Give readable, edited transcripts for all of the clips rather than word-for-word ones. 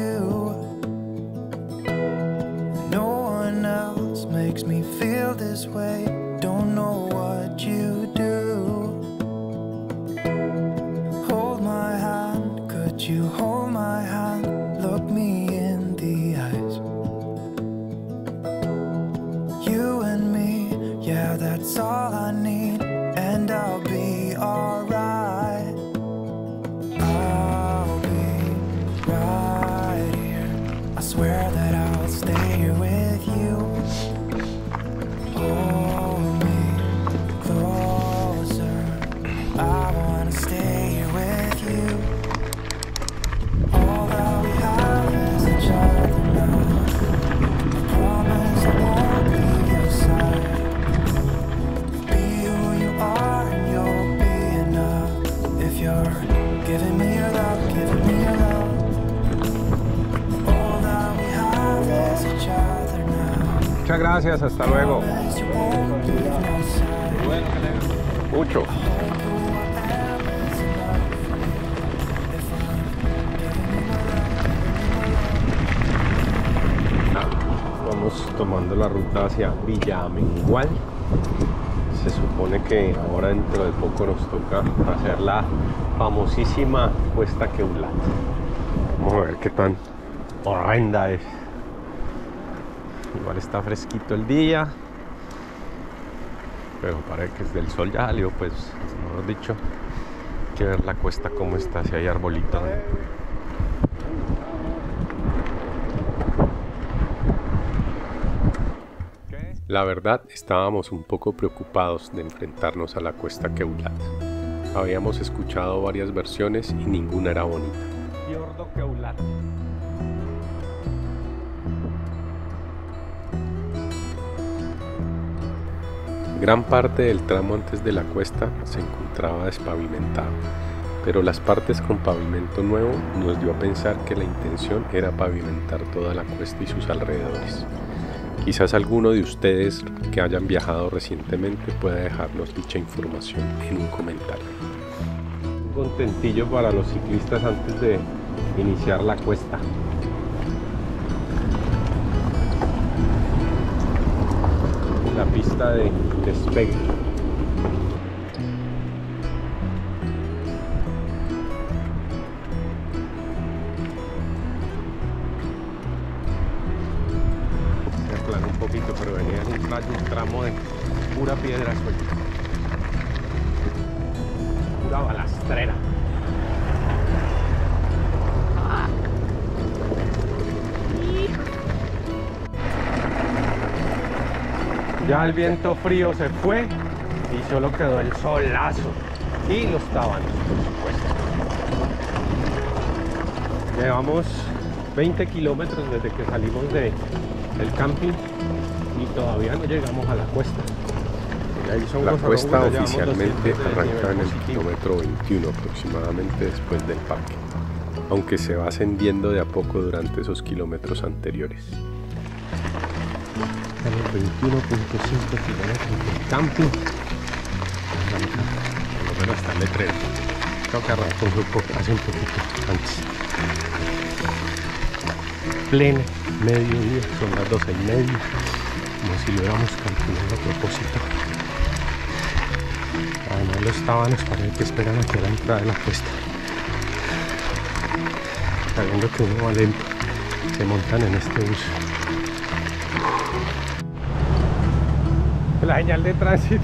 you. No one else makes me feel this way. Don't know what you do. Hold my hand, could you hold my hand? Look me in the eyes. You and me, yeah, that's all I need, and I'll be alright. I'll be right here. I swear that I'll stay here with you. Hold me closer. I wanna stay here with you. All that we have is each other now. I promise I won't leave your side. Be who you are and you'll be enough. If you're giving me your love, giving me your love. All that we have is each other now. Muchas gracias, hasta luego. Promise you won't leave my side. Mucho. Vamos tomando la ruta hacia Villa Amengual. Se supone que ahora dentro de poco nos toca hacer la famosísima Cuesta Queulat. Vamos a ver qué tan horrenda es. Igual está fresquito el día, pero parece que desde el sol ya salió, pues mejor dicho, hay que ver la cuesta como está, si hay arbolito. La verdad, estábamos un poco preocupados de enfrentarnos a la Cuesta Queulat. Habíamos escuchado varias versiones y ninguna era bonita. Fiordo Queulat. Gran parte del tramo antes de la cuesta se encontraba despavimentado, pero las partes con pavimento nuevo nos dio a pensar que la intención era pavimentar toda la cuesta y sus alrededores. Quizás alguno de ustedes que hayan viajado recientemente pueda dejarnos dicha información en un comentario. Un contentillo para los ciclistas antes de iniciar la cuesta. La pista de despegue. Se aplanó un poquito, pero venía en un tramo de pura piedra suelta, pura balastrera. Ya el viento frío se fue y solo quedó el solazo y los tabanos, por supuesto. Llevamos 20 kilómetros desde que salimos del camping y todavía no llegamos a la cuesta. La cuesta oficialmente arranca en el kilómetro 21 aproximadamente después del parque, aunque se va ascendiendo de a poco durante esos kilómetros anteriores. A los 21.5 kilómetros del camping, por lo menos hasta el letrero. Creo que arrancó hace un poquito antes. Pleno mediodía, son las 12:30, como si lo hubiéramos calculado a propósito. Además los tabanos parece que esperan a que la entrada de la cuesta, sabiendo que uno va lento, se montan en este bus. La señal de tránsito.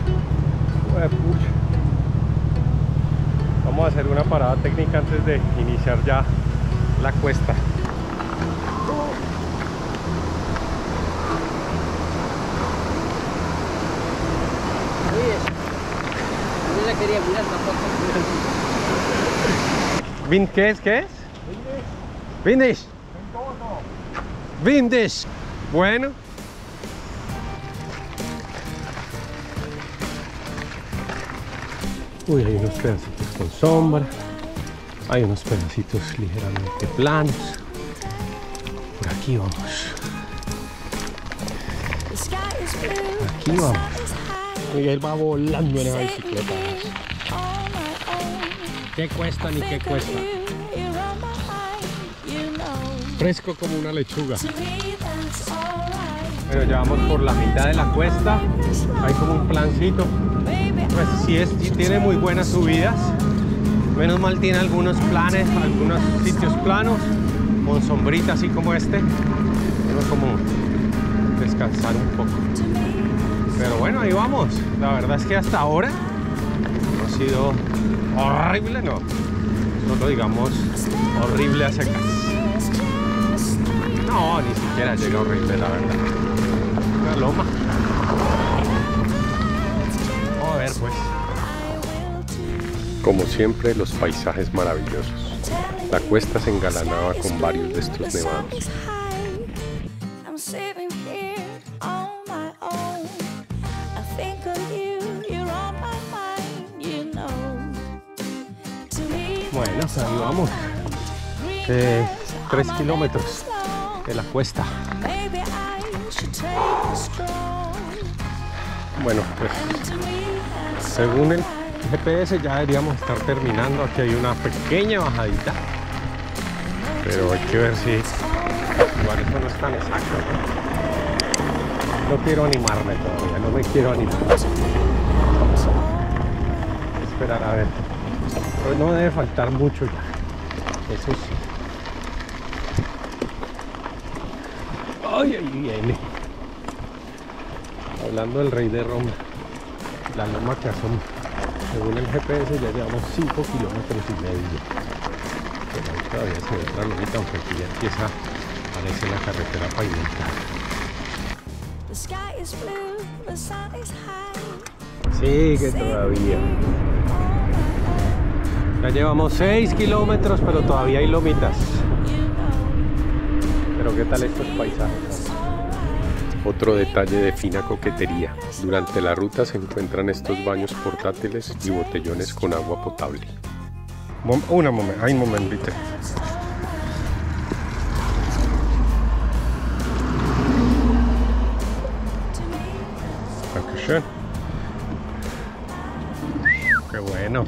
Vamos a hacer una parada técnica antes de iniciar ya la cuesta. Yo la quería mirar tampoco. ¿Qué es? ¿Qué es? Vindish. Vindish. Bueno. Uy, hay unos pedacitos con sombra, hay unos pedacitos ligeramente planos. Por aquí vamos. Aquí vamos. Miguel va volando en esa bicicleta. ¿Qué cuesta ni qué cuesta? Fresco como una lechuga. Pero ya vamos por la mitad de la cuesta. Hay como un plancito. Pues sí tiene muy buenas subidas. Menos mal tiene algunos planes, algunos sitios planos con sombrita así como este. Quiero como descansar un poco. Pero bueno, ahí vamos. La verdad es que hasta ahora no ha sido horrible, no. Solo digamos horrible a secas. No, ni siquiera llega horrible, la verdad. Una loma. Vamos a ver, pues. Como siempre, los paisajes maravillosos. La cuesta se engalanaba con varios de estos nevados. Bueno, ahí vamos. 3 kilómetros de la cuesta. Bueno, pues según el GPS ya deberíamos estar terminando. Aquí hay una pequeña bajadita, pero hay que ver si igual esto no es tan exacto. No quiero animarme todavía, no me quiero animar. Esperar a ver. Pero no debe faltar mucho ya. Eso sí. Ay, ahí viene. Hablando del rey de Roma, la loma que asoma. Según el GPS ya llevamos 5 kilómetros y medio. Pero ahí todavía se ve otra lomita, aunque aquí ya empieza, parece la carretera pavimentada. Sí, que todavía. Ya llevamos 6 kilómetros, pero todavía hay lomitas. Pero ¿qué tal estos paisajes? Otro detalle de fina coquetería. Durante la ruta se encuentran estos baños portátiles y botellones con agua potable. Ein Moment, bitte. Dankeschön. Qué bueno.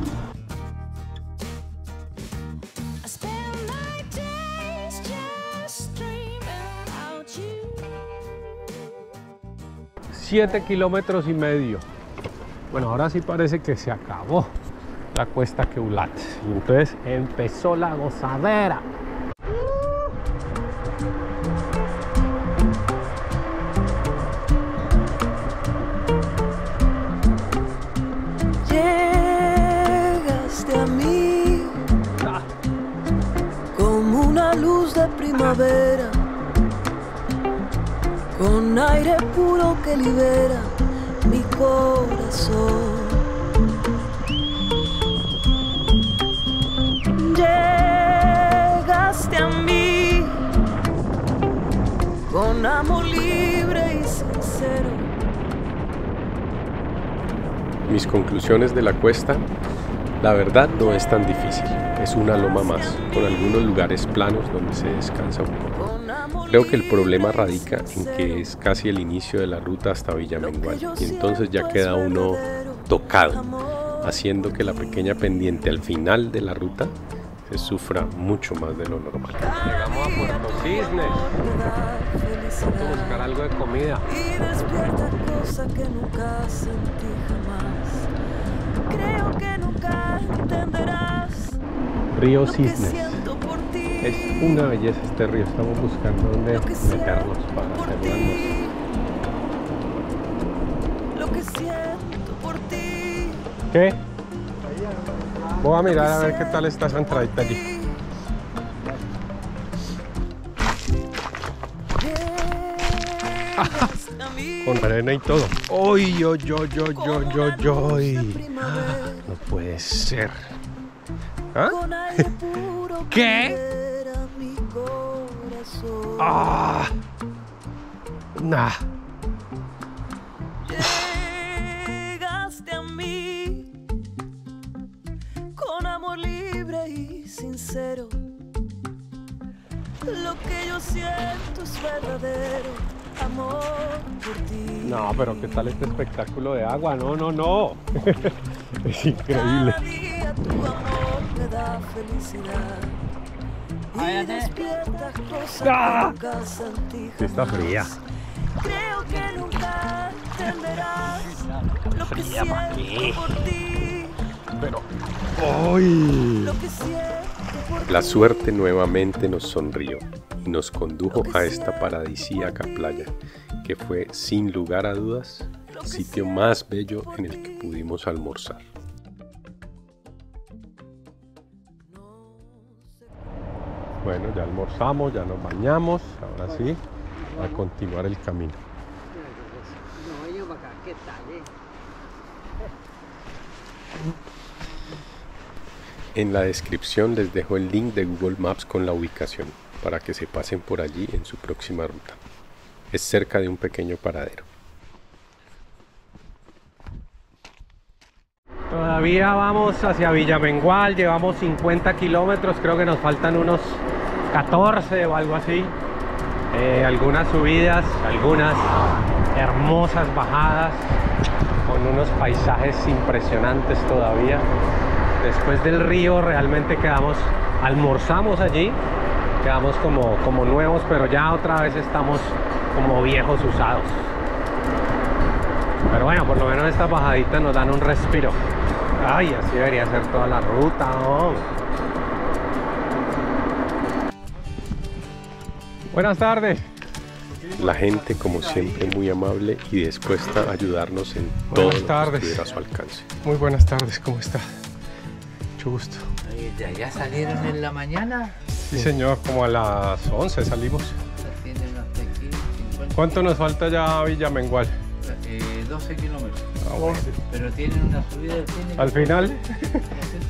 $7,5 kilómetros. Bueno, ahora sí parece que se acabó la cuesta Keulat. Y entonces empezó la gozadera. Llegaste a mí como una luz de primavera, con aire puro que libera mi corazón. Llegaste a mí con amor libre y sincero. Mis conclusiones de la cuesta, la verdad no es tan difícil. Es una loma más, con algunos lugares planos donde se descansa un poco. Creo que el problema radica en que es casi el inicio de la ruta hasta Villamengual y entonces ya queda uno tocado, haciendo que la pequeña pendiente al final de la ruta se sufra mucho más de lo normal. Llegamos a Puerto Cisnes. Vamos a buscar algo de comida. Y despierta cosa que nunca sentí jamás. Creo que nunca entenderás. Río Cisnes. Es una belleza este río. Estamos buscando dónde meternos para hacer lo que siento por ti. ¿Qué? Voy a mirar a ver qué tal está esa entradita allí. Con arena y todo. ¡Uy, no puede ser! ¿Ah? ¿Qué? ¡Ah! ¡Nah! Llegaste a mí con amor libre y sincero. Lo que yo siento es verdadero amor por ti. No, pero ¿qué tal este espectáculo de agua? No. Es increíble. Cada día tu amor me da felicidad. y despiertas cosas que nunca sentí Sí está jamás. fría. Creo que nunca entenderás lo que siento por ti, Pero... ¡Ay! lo que siento por La ti. suerte nuevamente nos sonrió y nos condujo a esta paradisíaca playa, que fue sin lugar a dudas el sitio más bello en el que pudimos almorzar. Bueno, ya almorzamos, ya nos bañamos, ahora sí, a continuar el camino. No, venimos para acá, ¿qué tal, En la descripción les dejo el link de Google Maps con la ubicación para que se pasen por allí en su próxima ruta. Es cerca de un pequeño paradero. Todavía vamos hacia Villamengual, llevamos 50 kilómetros, creo que nos faltan unos 14 o algo así. Algunas subidas, algunas hermosas bajadas, con unos paisajes impresionantes todavía. Después del río realmente almorzamos allí, quedamos como nuevos, pero ya otra vez estamos como viejos usados. Pero bueno, por lo menos estas bajaditas nos dan un respiro. Ay, así debería ser toda la ruta, ¿no? Buenas tardes. La gente, como siempre, muy amable y dispuesta a ayudarnos en todo lo que estuviera a su alcance. Muy buenas tardes, ¿cómo está? Mucho gusto. ¿De allá salieron en la mañana? Sí, señor, como a las 11 salimos. Tienen hasta aquí 50, ¿Cuánto nos falta ya a Villamengual? 12 kilómetros. Vamos. Pero tienen una subida del cine. Al final,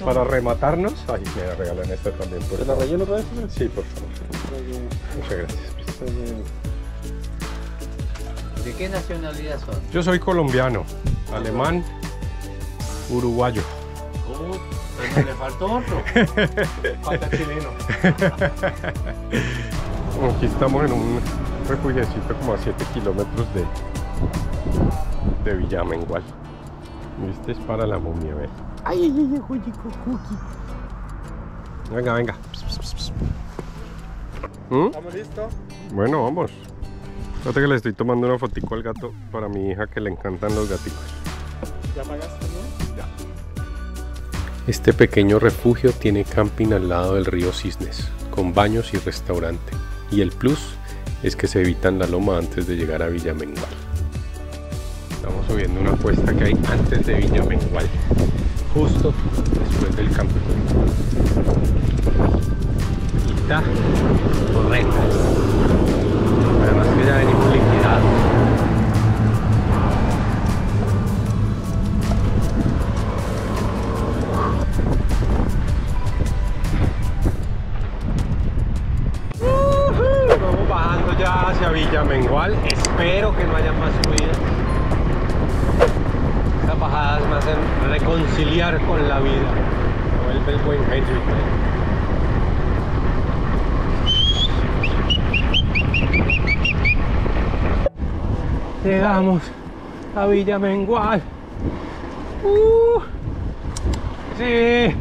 para rematarnos, ay, me regalan esta también. ¿Te la relleno otra vez? Sí, por favor. Muchas gracias. ¿De qué nacionalidad son? Yo soy colombiano, alemán, uruguayo. Pero le faltó otro. Falta chileno. Aquí estamos en un refugiecito como a 7 kilómetros de Villamengual. Este es para la momia, ¿ves? Ay, cookie. Venga, venga. ¿Estamos listos? Bueno, vamos. Fíjate que le estoy tomando una fotico al gato para mi hija, que le encantan los gaticos. ¿Ya pagaste, no? Ya. Este pequeño refugio tiene camping al lado del río Cisnes, con baños y restaurante. Y el plus es que se evitan la loma antes de llegar a Villamengual. Estamos subiendo una cuesta que hay antes de Villamengual, justo después del camping. Aquí está, correcto. Además que ya venimos liquidados. Vamos bajando ya hacia Villamengual. Espero que no haya más subidas. Estas bajadas me hacen reconciliar con la vida. Vuelve el buen Henry. Llegamos a Villamengual. Sí.